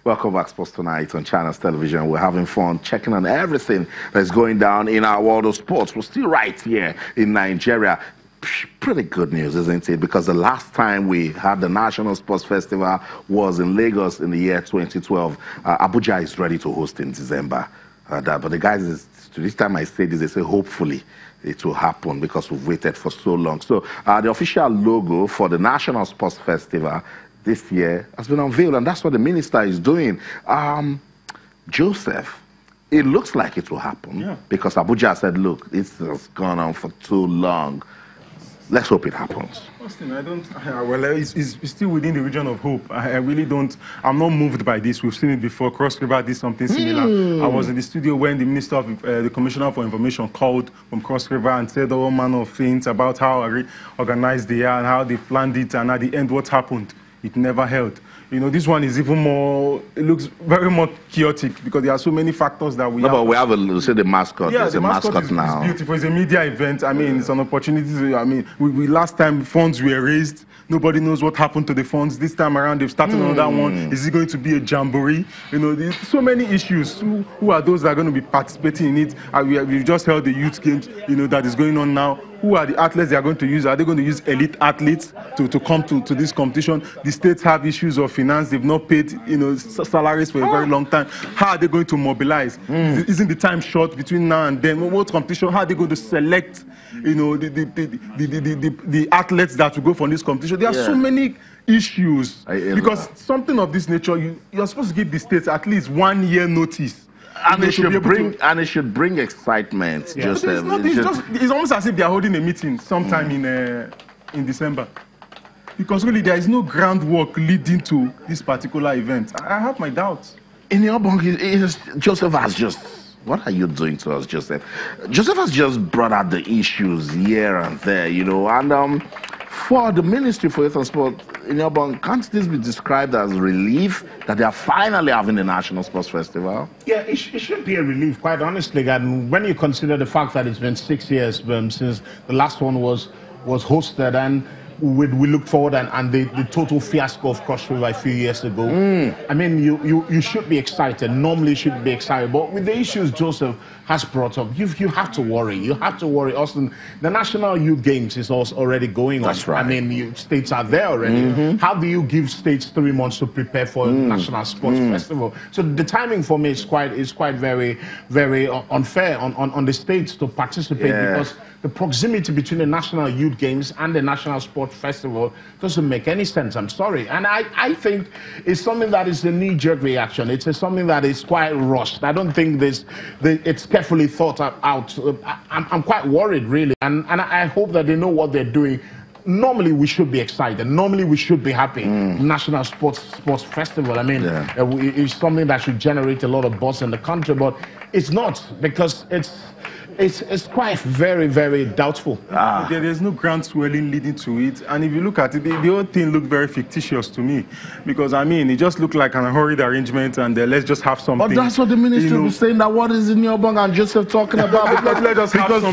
Welcome back, Sports Tonight on Channels Television. We're having fun checking on everything that's going down in our world of sports. We're still right here in Nigeria. Pretty good news, isn't it? Because the last time we had the National Sports Festival was in Lagos in the year 2012. Abuja is ready to host in December. But the guys, this time I say this, they say hopefully it will happen because we've waited for so long. So the official logo for the National Sports Festival this year has been unveiled, and that's what the minister is doing. Joseph, it looks like it will happen because Abuja said, look, this has gone on for too long. Let's hope it happens. Austin, I don't, well, it's still within the region of hope. I really don't, I'm not moved by this. We've seen it before. Cross River did something similar. I was in the studio when the Minister of, the Commissioner for Information called from Cross River and said all manner of things about how organized they are and how they planned it, and at the end, what happened? It never held. You know, this one is even more, it looks very more chaotic because there are so many factors that we have. But we have the mascot. Yeah, the mascot now. It's beautiful. It's a media event. I mean, it's an opportunity. We last time funds were raised. Nobody knows what happened to the funds. This time around, they've started another one. Is it going to be a jamboree? You know, there's so many issues. Who are those that are going to be participating in it? We've just held the youth games, you know, that is going on now. Who are the athletes they are going to use? Are they going to use elite athletes to come to this competition? The states have issues of finance. They've not paid, you know, salaries for a very long time. How are they going to mobilize? Isn't the time short between now and then? What competition? How are they going to select, you know, the athletes that will go for this competition? There are so many issues because something of this nature, you're supposed to give the states at least 1 year notice. And it should bring excitement. Joseph. It's almost as if they are holding a meeting sometime in December, because really there is no groundwork leading to this particular event. I have my doubts. In your bank, Joseph has just. What are you doing to us, Joseph? Joseph has just brought out the issues here and there, you know, and for the Ministry for Youth and Sport, in your bank, can't this be described as relief that they are finally having the National Sports Festival? Yeah, it should be a relief, quite honestly. And when you consider the fact that it's been 6 years since the last one was hosted, and we look forward and the total fiasco of Cross River a few years ago. I mean, you should be excited. Normally you should be excited. But with the issues Joseph has brought up, you have to worry. You have to worry. Austin, the National Youth Games is also already going on. That's right. I mean, states are there already. How do you give states 3 months to prepare for a National Sports Festival? So the timing for me is quite very, very unfair on the states to participate because the proximity between the National Youth Games and the National Sports Festival doesn't make any sense. I'm sorry. And I think it's something that is a knee-jerk reaction. It's something that is quite rushed. I don't think it's carefully thought out. I'm quite worried, really. And I hope that they know what they're doing. Normally, we should be excited. Normally, we should be happy. National Sports Festival, I mean, it's something that should generate a lot of buzz in the country, but it's not, because it's quite very, very doubtful. There's no ground swelling leading to it. And if you look at it, the whole thing looked very fictitious to me. Because, I mean, it just looked like an hurried arrangement and let's just have something. But that's what the minister was saying, that what is in your bank and Joseph talking about.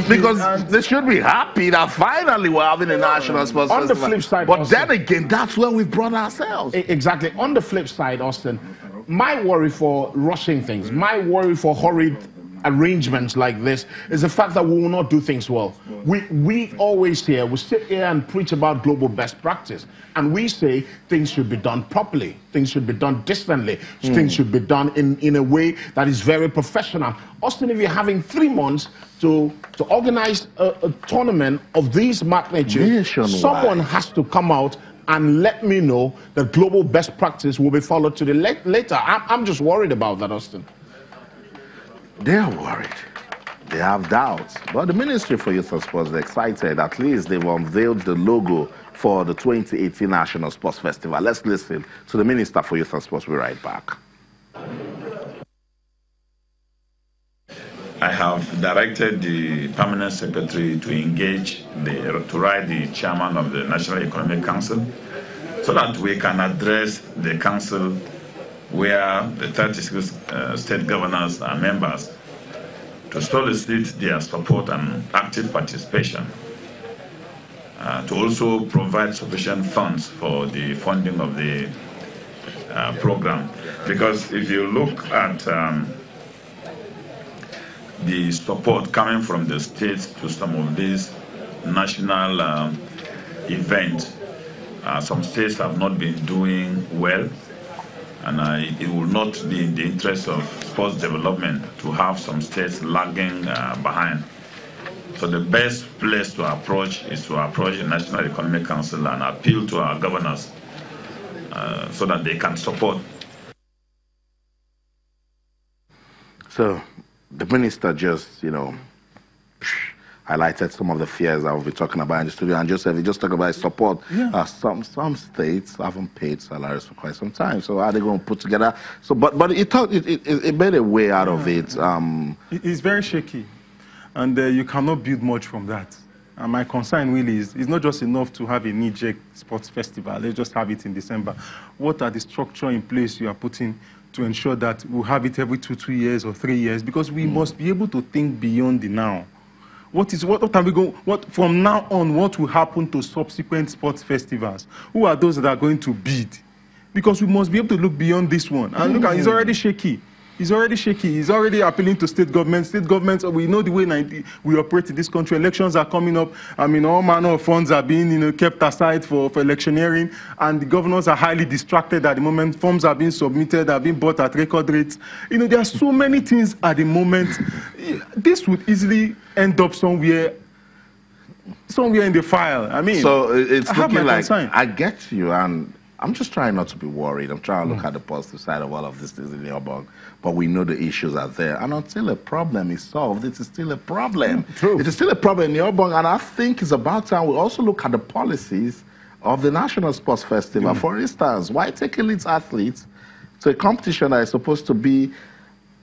because they should be happy that finally we're having a National Sports Festival. On the flip side, but Austin, then again, that's where we've brought ourselves. Exactly. On the flip side, Austin, my worry for rushing things, my worry for hurried arrangements like this is the fact that we will not do things well. We always hear, we sit here and preach about global best practice, and we say things should be done properly, things should be done decently, things should be done in a way that is very professional. Austin, if you're having 3 months to organize a tournament of these magnitude, someone has to come out and let me know that global best practice will be followed to the later. I'm just worried about that, Austin. They're worried. They have doubts. But the Ministry for Youth and Sports is excited. At least they've unveiled the logo for the 2018 National Sports Festival. Let's listen to the Minister for Youth and Sports. We'll be right back. I have directed the Permanent Secretary to engage, to write the Chairman of the National Economic Council so that we can address the Council where the 36 state governors are members to solicit their support and active participation, to also provide sufficient funds for the funding of the program. Because if you look at the support coming from the states to some of these national events, some states have not been doing well, and it will not be in the interest of sports development to have some states lagging behind. So the best place to approach is to approach the National Economic Council and appeal to our governors so that they can support. So the minister just, highlighted some of the fears that we'll be talking about in the studio. And Joseph, you just talked about support. Yeah. Some states haven't paid salaries for quite some time. So how are they going to put together? So, but it made a way out of it. It's very shaky, and you cannot build much from that. And my concern really is, it's not just enough to have a knee-jerk sports festival. Let's just have it in December. What are the structure in place you are putting to ensure that we'll have it every 2 years or 3 years? Because we must be able to think beyond the now. What are we going? From now on? What will happen to subsequent sports festivals? Who are those that are going to bid? Because we must be able to look beyond this one. And look, it's already shaky. He's already shaky. He's already appealing to state governments. State governments, we know the way we operate in this country. Elections are coming up. I mean, all manner of funds are being kept aside for electioneering, and the governors are highly distracted at the moment. Forms are being submitted, are being bought at record rates. There are so many things at the moment. This would easily end up somewhere in the file. I mean, so it's looking like concern. I get you, and I'm just trying not to be worried. I'm trying to look at the positive side of all of these things in the Obong. But we know the issues are there. And until a problem is solved, it is still a problem. True. It is still a problem in the Obong. And I think it's about time we also look at the policies of the National Sports Festival. For instance, why take elite athletes to a competition that is supposed to be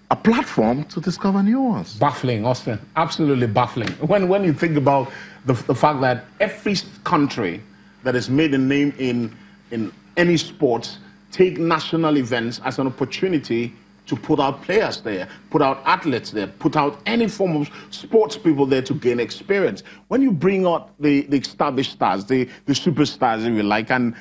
a platform to discover new ones? Baffling, Austin. Absolutely baffling. When you think about the fact that every country that has made a name in any sport take national events as an opportunity to put out players there, put out athletes there, put out any form of sports people there to gain experience. When you bring out the established stars, the superstars, if you like, and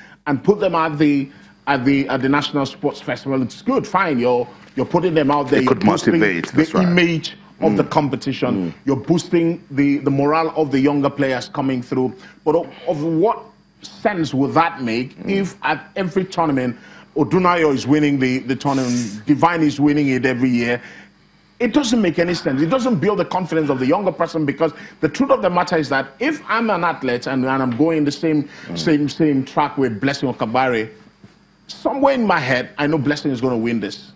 put them at the National Sports Festival, it's good, fine. You're putting them out there. It could motivate the image of the competition. You're boosting the morale of the younger players coming through. But of what sense would that make if at every tournament Odunayo is winning the tournament, Divine is winning it every year? It doesn't make any sense. It doesn't build the confidence of the younger person, because the truth of the matter is that if I'm an athlete and I'm going the same track with Blessing Okabare, somewhere in my head, I know Blessing is going to win this.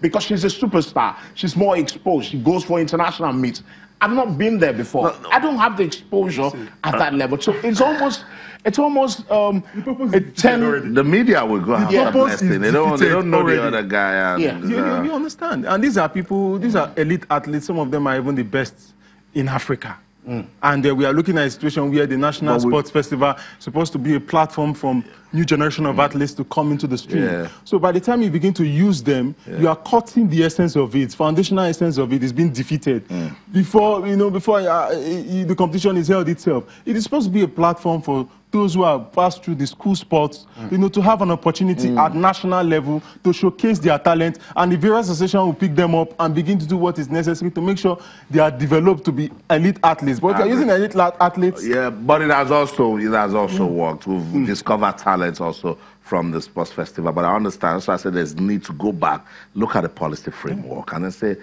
Because she's a superstar. She's more exposed. She goes for international meets. I've not been there before. I don't have the exposure at that level. So it's almost the media will go after Blessing. They don't know the other guy. And, you understand. And these are elite athletes. Some of them are even the best in Africa. And we are looking at a situation where the National Sports Festival is supposed to be a platform from new generation of athletes to come into the stream. So by the time you begin to use them, you are cutting the essence of it. Foundational essence of it is being defeated. Before the competition is held itself. It is supposed to be a platform for those who have passed through the school sports, to have an opportunity at national level to showcase their talent, and the various associations will pick them up and begin to do what is necessary to make sure they are developed to be elite athletes. But if you're using elite athletes... Yeah, but it has also worked. We've discovered talents also from the sports festival. But I understand, so I said there's need to go back, look at the policy framework, and then say,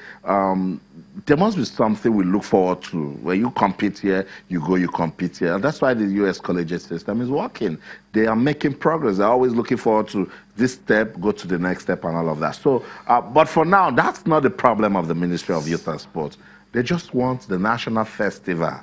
there must be something we look forward to. When you compete here, you compete here. And that's why the U.S. collegiate system is working. They are making progress. They're always looking forward to this step, go to the next step, and all of that. So, but for now, that's not the problem of the Ministry of Youth and Sports. They just want the national festival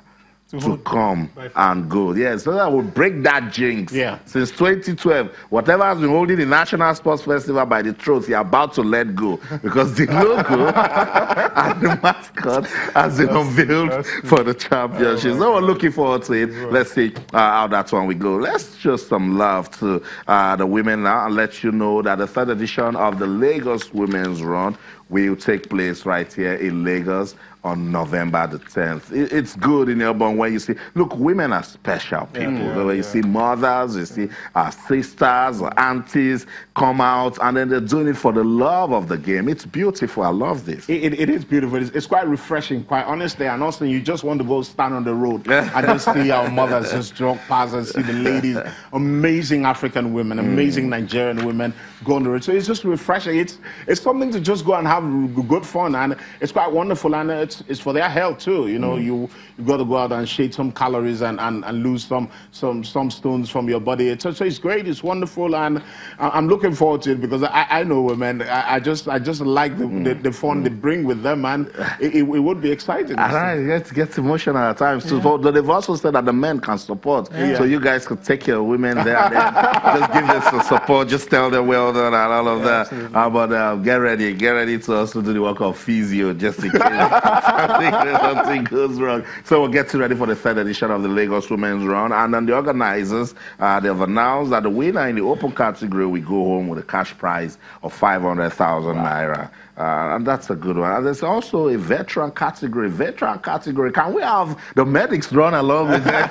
to come and go. Yeah, so that will break that jinx. Since 2012, whatever has been holding the National Sports Festival by the throat, you're about to let go, because the logo and the mascot has been unveiled for the championship. So we're looking forward to it. Let's see how that one will go. Let's show some love to the women now and let you know that the third edition of the Lagos Women's Run will take place right here in Lagos on November the 10th. It's good in Melbourne when you see, look, women are special people. You see mothers, you see our sisters, or aunties come out, and then they're doing it for the love of the game. It's beautiful. I love this. It is beautiful. It's quite refreshing, quite honestly. And also, you just want to go stand on the road and just see our mothers just walk past and see the ladies, amazing African women, amazing Nigerian women go on the road. So it's just refreshing. It's something to just go and have good fun, and it's quite wonderful, and it's for their health too. You know, you got to go out and shade some calories and lose some stones from your body. So it's great. It's wonderful, and I'm looking forward to it because I know women. I just like the fun they bring with them, and it would be exciting. It gets emotional at times too. But they've also said that the men can support, so you guys could take your women there and then just give them some support. Just tell them well done and all of that. But get ready to also do the work of physio just in case something goes wrong. So we'll get ready for the third edition of the Lagos Women's Run, and then the organizers they've announced that the winner in the open category will go home with a cash prize of 500,000 naira. And that's a good one. And there's also a veteran category. Can we have the medics run along with that?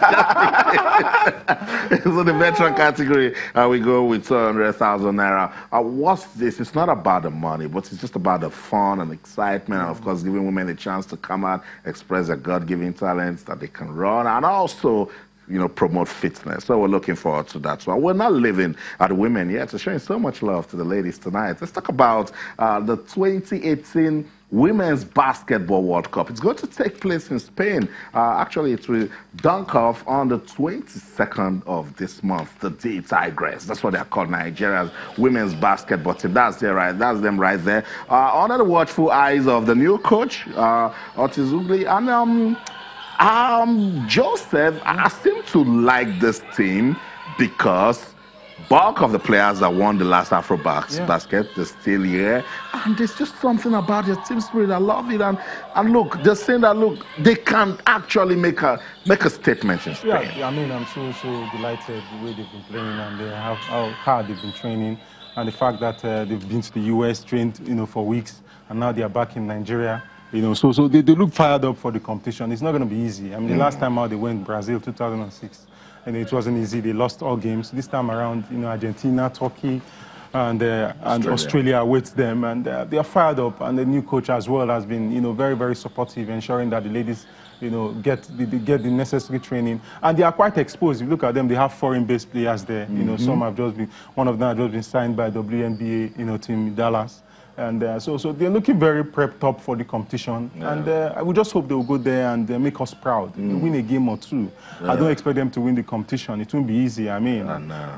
So the veteran category, we go with 200,000 naira. What's this? It's not about the money, but it's just about the fun and excitement, and of course giving women a chance to come out, express their God-given talents that they can run, and also promote fitness. So we're looking forward to that. So we're not leaving at the women yet. We're showing so much love to the ladies tonight. Let's talk about the 2018 Women's Basketball World Cup. It's going to take place in Spain. Actually, it will dunk off on the 22nd of this month, the day Tigress. That's what they're called, Nigeria's women's basketball team. That's them right there. Under the watchful eyes of the new coach, Otis Ugly, and Joseph, I seem to like this team because bulk of the players that won the last Afro basket, they're still here. And there's just something about their team spirit. I love it. And look, they're saying that, look, they can actually make a statement in Spain. Yeah, I mean, I'm so delighted the way they've been playing and how hard they've been training. And the fact that they've been to the US, trained, for weeks, and now they're back in Nigeria. So they look fired up for the competition. It's not going to be easy. I mean, the last time out they went Brazil, 2006, and it wasn't easy. They lost all games. This time around, Argentina, Turkey, and Australia awaits them, and they are fired up. And the new coach as well has been, very, very supportive, ensuring that the ladies, get the necessary training. And they are quite exposed. If you look at them, they have foreign-based players there. Some have just been, one of them has just been signed by WNBA, team in Dallas. And so they're looking very prepped up for the competition. Yeah. And I would just hope they'll go there and make us proud. Win a game or two. Yeah. I don't expect them to win the competition. It won't be easy. I mean,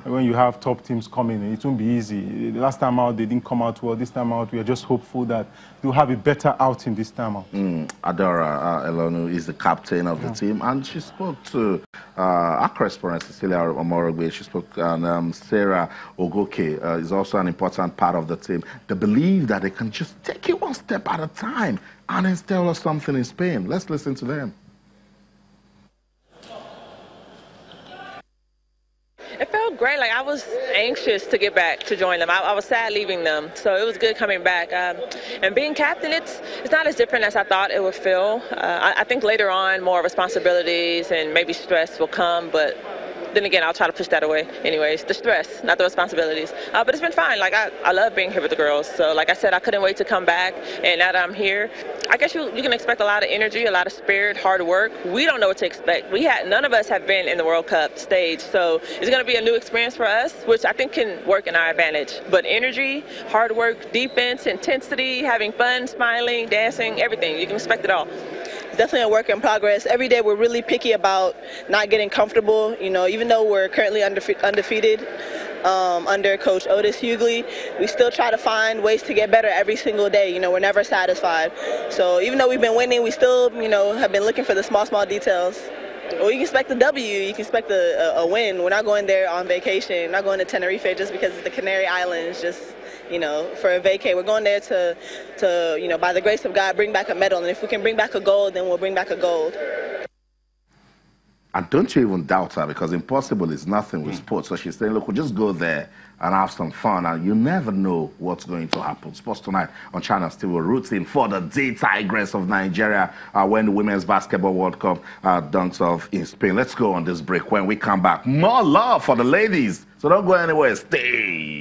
when you have top teams coming, it won't be easy. The last time out, they didn't come out well. This time out, we are just hopeful that they'll have a better outing this time out. Adora Elonu is the captain of the team, and she spoke to our correspondent, Cecilia Omorogbe. She spoke, and Sarah Ogoke is also an important part of the team. They believe that they can just take it one step at a time and then tell us something in Spain. Let's listen to them. It felt great. Like, I was anxious to get back to join them. I was sad leaving them, so it was good coming back. And being captain, it's not as different as I thought it would feel. I think later on more responsibilities and maybe stress will come, but then again, I'll try to push that away anyways. The stress, not the responsibilities. But it's been fine. Like, I love being here with the girls. So like I said, I couldn't wait to come back. And now that I'm here, I guess you can expect a lot of energy, a lot of spirit, hard work. We don't know what to expect. None of us have been in the World Cup stage. So it's going to be a new experience for us, which I think can work in our advantage. But energy, hard work, defense, intensity, having fun, smiling, dancing, everything. You can expect it all. Definitely a work in progress. Every day we're really picky about not getting comfortable. Even though we're currently undefeated under Coach Otis Hughley, we still try to find ways to get better every single day. We're never satisfied. So even though we've been winning, we still, have been looking for the small details. Well, you can expect a W. You can expect a win. We're not going there on vacation. We're not going to Tenerife just because it's the Canary Islands. Just for a vacay. We're going there to by the grace of God, bring back a medal. And if we can bring back a gold, then we'll bring back a gold. And don't you even doubt her, because impossible is nothing with sports. So she's saying, look, we'll just go there and have some fun, and you never know what's going to happen. Sports Tonight on Channel still will rooting for the D Tigress of Nigeria when the Women's Basketball World Cup dunks off in Spain. Let's go on this break. When we come back, more love for the ladies. So don't go anywhere. Stay.